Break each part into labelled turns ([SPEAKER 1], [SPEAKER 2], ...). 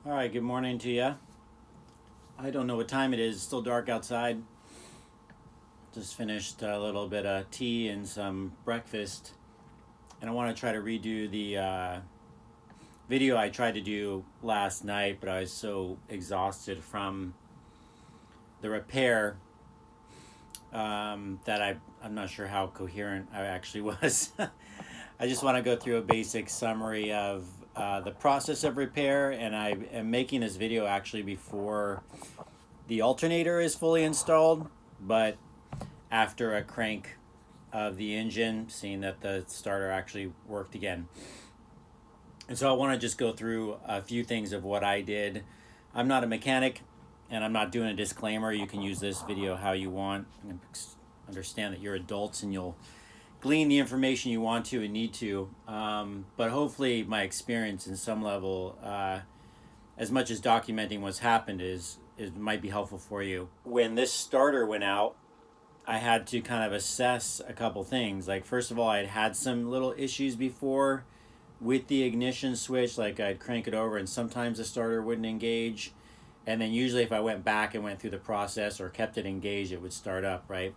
[SPEAKER 1] All right, good morning to you. I don't know what time it is. It's still dark outside. Just finished a little bit of tea and some breakfast. And I want to try to redo the video I tried to do last night, but I was so exhausted from the repair that I'm not sure how coherent I actually was. I just want to go through a basic summary of the process of repair, and I am making this video actually before the alternator is fully installed, but after a crank of the engine, seeing that the starter actually worked again. And so I want to just go through a few things of what I did. I'm not a mechanic, and I'm not doing a disclaimer. You can use this video how you want. Understand that you're adults and you'll glean the information you want to and need to. But hopefully my experience in some level, as much as documenting what's happened, might be helpful for you. When this starter went out, I had to kind of assess a couple things. Like, first of all, I'd had some little issues before with the ignition switch. Like, I'd crank it over and sometimes the starter wouldn't engage. And then usually if I went back and went through the process or kept it engaged, it would start up, right?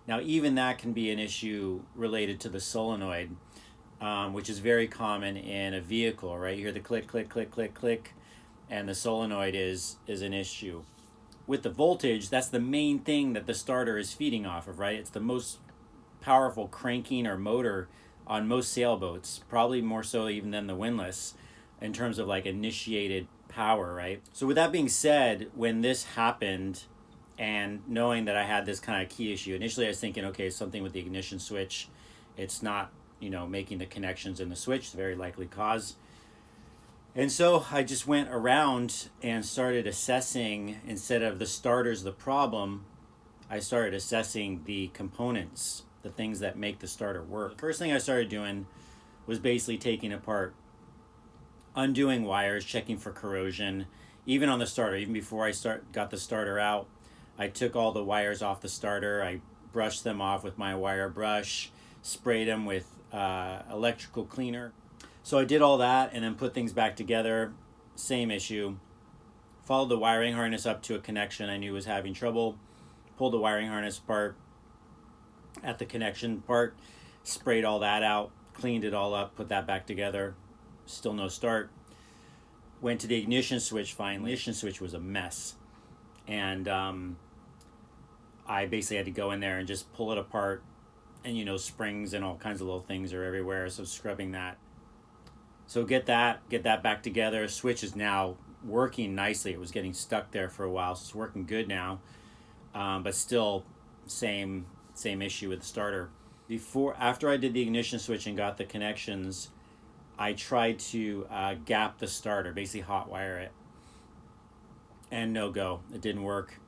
[SPEAKER 1] Now, even that can be an issue related to the solenoid, which is very common in a vehicle, right? You hear the click, click, click, click, click, and the solenoid is an issue. With the voltage, that's the main thing that the starter is feeding off of, right? It's the most powerful cranking or motor on most sailboats, probably more so even than the windlass in terms of like initiated power, right? So with that being said, when this happened and knowing that I had this kind of key issue, initially I was thinking, okay, something with the ignition switch. It's not, making the connections in the switch, the very likely cause. And so I just went around and started assessing, instead of the starters the problem, I started assessing the components, the things that make the starter work. The first thing I started doing was basically taking apart, undoing wires, checking for corrosion, even on the starter. Even before I got the starter out, I took all the wires off the starter. I brushed them off with my wire brush, sprayed them with electrical cleaner. So I did all that and then put things back together. Same issue. Followed the wiring harness up to a connection I knew was having trouble. Pulled the wiring harness apart at the connection part. Sprayed all that out. Cleaned it all up. Put that back together. Still no start. Went to the ignition switch finally. The ignition switch was a mess. And I basically had to go in there and just pull it apart. And springs and all kinds of little things are everywhere. So scrubbing that. So get that back together. Switch is now working nicely. It was getting stuck there for a while, so it's working good now. But still, same issue with the starter. After I did the ignition switch and got the connections, I tried to gap the starter, basically hot wire it, and no go. It didn't work.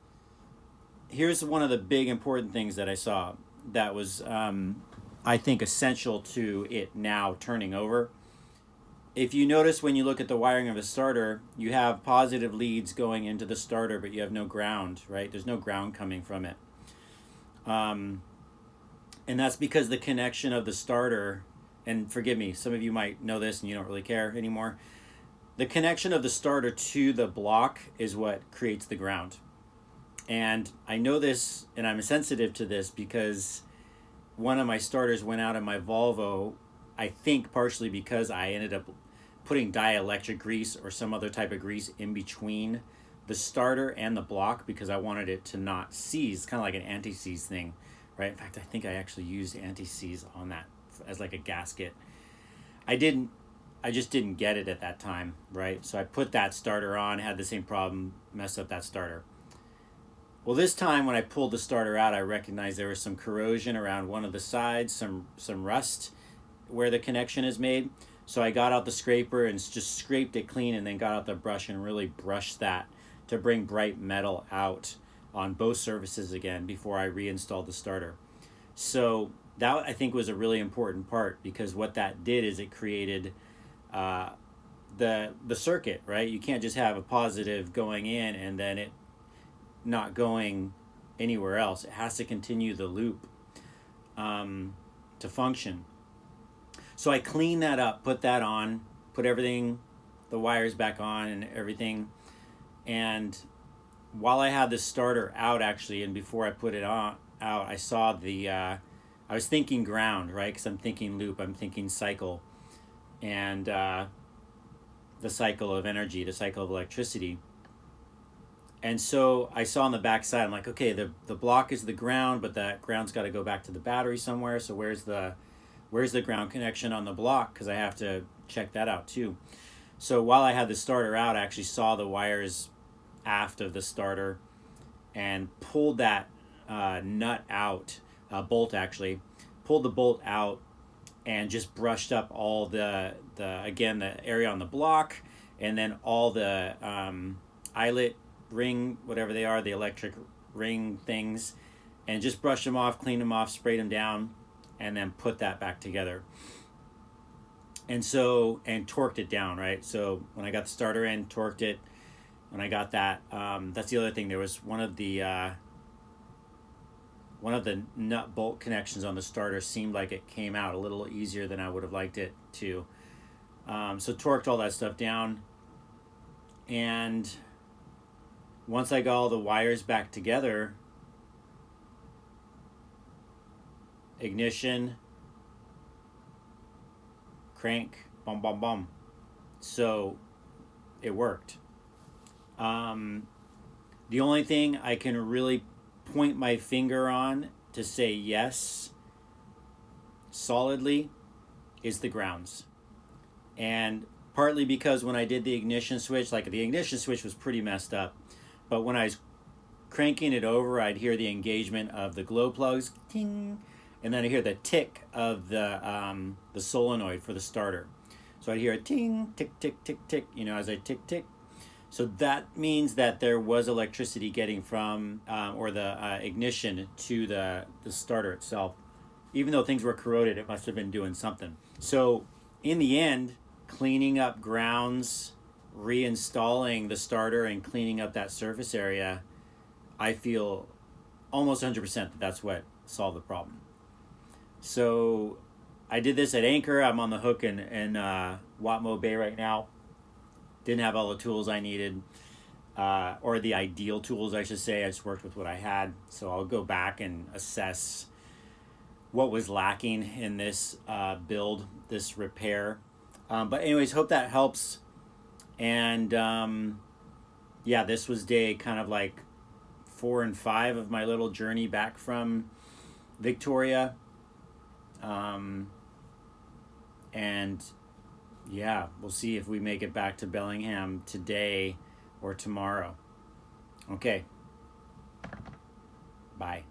[SPEAKER 1] Here's one of the big important things that I saw that was, I think, essential to it now turning over. If you notice when you look at the wiring of a starter, you have positive leads going into the starter, but you have no ground, right? There's no ground coming from it. And that's because the connection of the starter, and forgive me, some of you might know this and you don't really care anymore. The connection of the starter to the block is what creates the ground. And I know this, and I'm sensitive to this because one of my starters went out in my Volvo, I think partially because I ended up putting dielectric grease or some other type of grease in between the starter and the block because I wanted it to not seize, kind of like an anti-seize thing, right? In fact, I think I actually used anti-seize on that as like a gasket. I just didn't get it at that time, right? So I put that starter on, had the same problem, messed up that starter. Well, this time when I pulled the starter out, I recognized there was some corrosion around one of the sides, some rust where the connection is made. So I got out the scraper and just scraped it clean and then got out the brush and really brushed that to bring bright metal out on both surfaces again before I reinstalled the starter. So that, I think, was a really important part because what that did is it created the circuit, right? You can't just have a positive going in and then it not going anywhere else. It has to continue the loop to function. So I cleaned that up, put that on, put everything the wires back on and everything. And while I had the starter out, actually, and before I put it out, I saw the, I was thinking ground, right? Because I'm thinking loop, I'm thinking cycle, and the cycle of energy, the cycle of electricity. And so I saw on the back side, I'm like, okay, the block is the ground, but that ground's got to go back to the battery somewhere. So where's the ground connection on the block? Because I have to check that out too. So while I had the starter out, I actually saw the wires aft of the starter and pulled that nut out, bolt actually, pulled the bolt out and just brushed up all the again, the area on the block, and then all the eyelet ring, whatever they are, the electric ring things, and just brushed them off, cleaned them off, sprayed them down, and then put that back together. And so, and torqued it down, right? So when I got the starter in, torqued it. When I got that, that's the other thing. There was one of the nut bolt connections on the starter seemed like it came out a little easier than I would have liked it to. So torqued all that stuff down, and once I got all the wires back together, ignition, crank, bum bum bum. So it worked. The only thing I can really point my finger on to say yes solidly is the grounds. And partly because when I did the ignition switch, like the ignition switch was pretty messed up, but when I was cranking it over, I'd hear the engagement of the glow plugs, ting, and then I hear the tick of the solenoid for the starter. So I'd hear a ting, tick, tick, tick, tick, as I tick, tick. So that means that there was electricity getting from, or the ignition to the starter itself. Even though things were corroded, it must have been doing something. So in the end, cleaning up grounds, reinstalling the starter, and cleaning up that surface area, I feel almost 100% that that's what solved the problem. So I did this at Anchor. I'm on the hook in Watmough Bay right now. Didn't have all the tools I needed, or the ideal tools, I should say. I just worked with what I had. So I'll go back and assess what was lacking in this build, this repair. But anyways, hope that helps. And yeah, this was day kind of like 4 and 5 of my little journey back from Victoria. And yeah, we'll see if we make it back to Bellingham today or tomorrow. Okay. Bye.